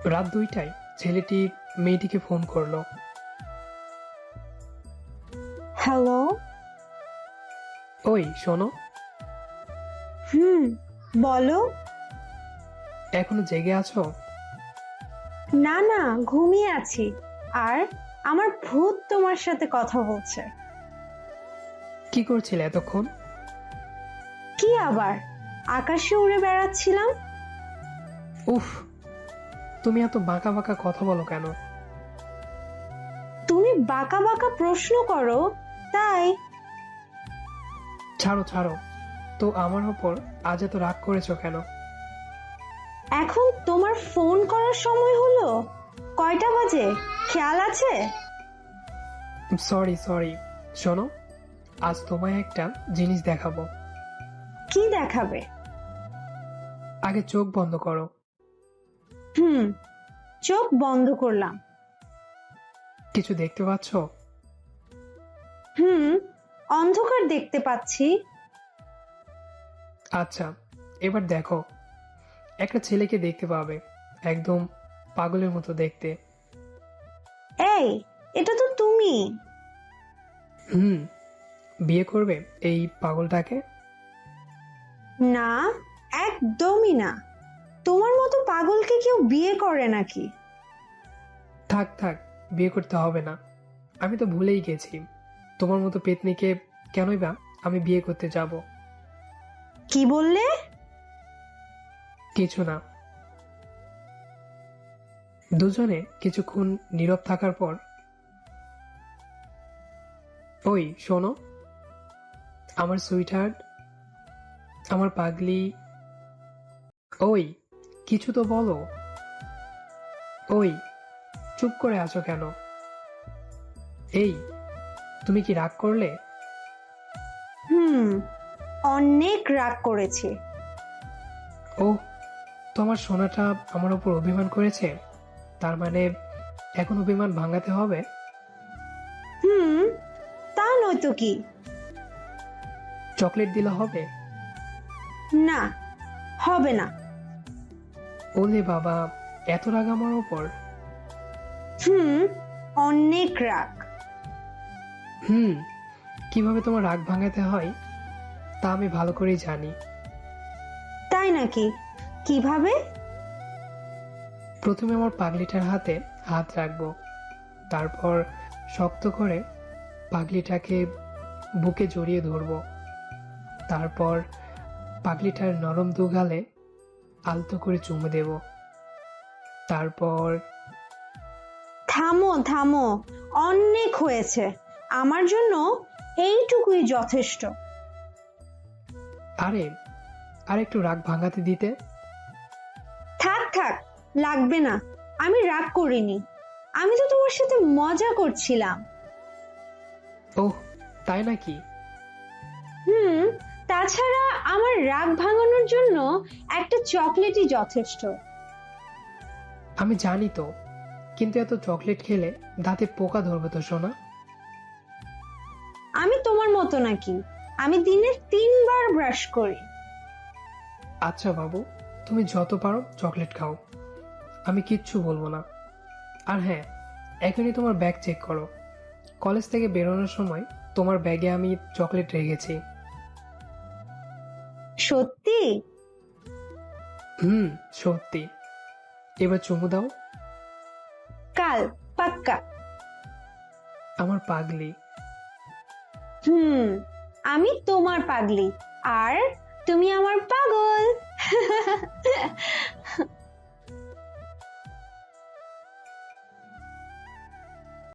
রাত 2টায় ছেলেটি মেয়েটিকে ফোন করলো। হ্যালো। ওই শোনো, বলো। এখনো জেগে আছো? না না, ঘুমিয়ে আছি। আর আমার ভূত তোমার সাথে কথা বলছে। কি করছিলে এতক্ষণ? কি আবার, আকাশে উড়ে বেড়াচ্ছিলাম। উফ, তুমি এত বাঁকা বাঁকা কথা বলো কেন? তুমি বাঁকা বাঁকা প্রশ্ন করো, তাই। ছাড়ো ছাড়ো, তো আমার ওপর আজ এত রাগ করেছো কেন? এখন তোমার ফোন করার সময় হলো? কয়টা বাজে খেয়াল আছে? সরি সরি, শোনো, আজ তোমায় একটা জিনিস দেখাবো। কি দেখাবে? আগে চোখ বন্ধ করো। চোখ বন্ধ করলাম। কিছু দেখতে পাচ্ছ? অন্ধকার দেখতে পাচ্ছি। আচ্ছা, এবার দেখো, একটা ছেলেকে দেখতে পাবে, একদম পাগলের মতো দেখতে। এই, এটা তো তুমি। হুম, বিয়ে করবে এই পাগলটাকে? না, একদমই না। তোমার মতো পাগলকে কেউ বিয়ে করে নাকি? থাক থাক, বিয়ে করতে হবে না। আমি তো ভুলেই গেছি, তোমার মতো পেতনিকে কেনই বা আমি বিয়ে করতে যাব। কি বললে? কিছু না। দুজনে কিছুক্ষণ নীরব থাকার পর, ওই শোনো, আমার সুইটহার্ট, আমার পাগলি, ওই কিছু তো বলো। ওই, চুপ করে আছো কেন? এই, তুমি কি রাগ করলে? অনেক রাগ করেছি। ও, তোমার সোনাটা আমার উপর অভিমান করেছে, তার মানে এখন অভিমান ভাঙাতে হবে। তা নয়তো কি। চকলেট দিলে হবে? না, হবে না। ওলে বাবা, এত রাগ আমার ওপর? অনেক রাগ। হুম, কিভাবে তোমার রাগ ভাঙাতে হয় তা আমি ভালো করেই জানি। তাই নাকি? কিভাবে? প্রথমে আমার পাগলিটার হাতে হাত রাখবো, তারপর শক্ত করে পাগলিটাকে বুকে জড়িয়ে ধরবো, তারপর পাগলিটার নরম দুগালে আলতো করে চুমু দেব, তারপর। থামো থামো, অনেক হয়েছে। আমার জন্য এইটুকুই যথেষ্ট। আরে, আর একটু রাগ ভাঙাতে দিতে। থাক থাক, লাগবে না। আমি রাগ করিনি। আমি তো তোমার সাথে মজা করছিলাম। ওহ, তাই নাকি? তাছাড়া আমার রাগ ভাঙানোর জন্য একটা চকলেটই যথেষ্ট। আমি জানি তো, কিন্তু এত চকলেট খেলে দাঁতে পোকা ধরবে তো সোনা। আমি তোমার মতো নাকি? আমি দিনে 3 বার ব্রাশ করি। আচ্ছা বাবু, তুমি যত পারো চকলেট খাও, আমি কিচ্ছু বলবো না। আর হ্যাঁ, এখনই তোমার ব্যাগ চেক করো, কলেজ থেকে বেরোনোর সময় তোমার ব্যাগে আমি চকলেট রেখেছি। সত্যি? হুম, সত্যি। এবার চুমু দাও। কাল, পাক্কা। আমার পাগলি। হুম, আমি তোমার পাগলি, আর তুমি আমার পাগল।